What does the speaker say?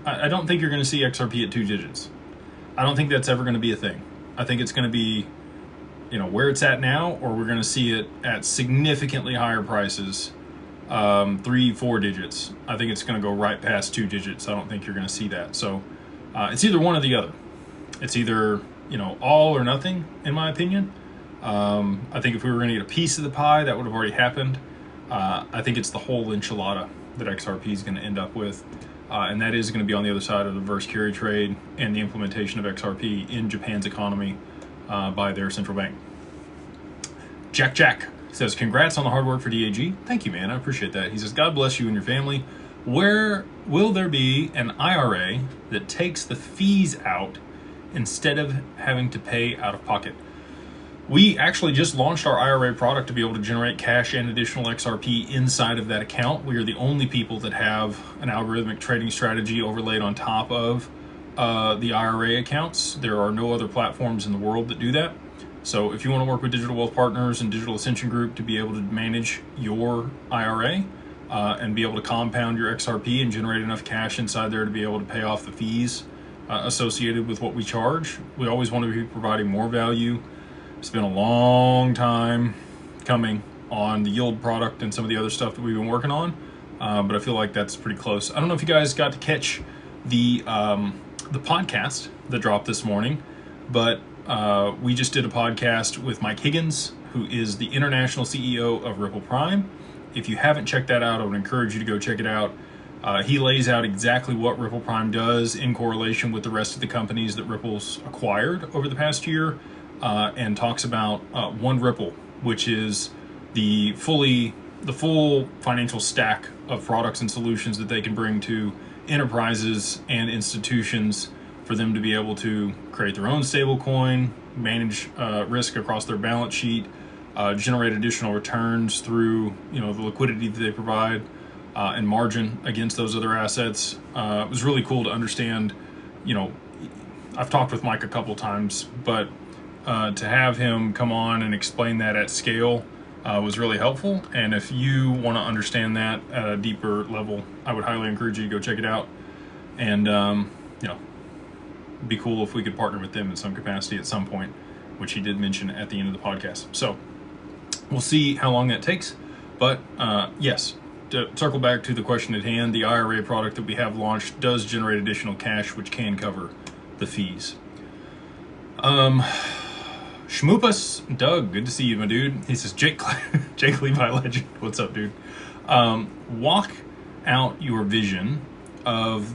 I don't think you're going to see XRP at 2 digits. I don't think that's ever going to be a thing. I think it's going to be, where it's at now, or we're going to see it at significantly higher prices, 3-4 digits. I think it's going to go right past 2 digits. I don't think you're going to see that. So it's either one or the other. It's either, all or nothing, in my opinion. I think if we were going to get a piece of the pie, that would have already happened. I think it's the whole enchilada that XRP is going to end up with. And that is going to be on the other side of the reverse carry trade and the implementation of XRP in Japan's economy by their central bank. Jack says, congrats on the hard work for DAG. Thank you, man. I appreciate that. He says, God bless you and your family. Where will there be an IRA that takes the fees out instead of having to pay out of pocket? We actually just launched our IRA product to be able to generate cash and additional XRP inside of that account. We are the only people that have an algorithmic trading strategy overlaid on top of the IRA accounts. There are no other platforms in the world that do that. So if you want to work with Digital Wealth Partners and Digital Ascension Group to be able to manage your IRA and be able to compound your XRP and generate enough cash inside there to be able to pay off the fees associated with what we charge, we always want to be providing more value. It's been a long time coming on the yield product and some of the other stuff that we've been working on, but I feel like that's pretty close. I don't know if you guys got to catch the podcast that dropped this morning, but we just did a podcast with Mike Higgins, who is the international CEO of Ripple Prime. If you haven't checked that out, I would encourage you to go check it out. He lays out exactly what Ripple Prime does in correlation with the rest of the companies that Ripple's acquired over the past year. And talks about One Ripple, which is the full financial stack of products and solutions that they can bring to enterprises and institutions for them to be able to create their own stable coin, manage risk across their balance sheet, generate additional returns through the liquidity that they provide and margin against those other assets. It was really cool to understand. I've talked with Mike a couple times, but to have him come on and explain that at scale was really helpful. And if you want to understand that at a deeper level, I would highly encourage you to go check it out. And, it'd be cool if we could partner with them in some capacity at some point, which he did mention at the end of the podcast. So we'll see how long that takes. But yes, to circle back to the question at hand, the IRA product that we have launched does generate additional cash, which can cover the fees. Schmoopus, Doug, good to see you, my dude. He says, Jake Levi Legend, what's up, dude? Walk out your vision of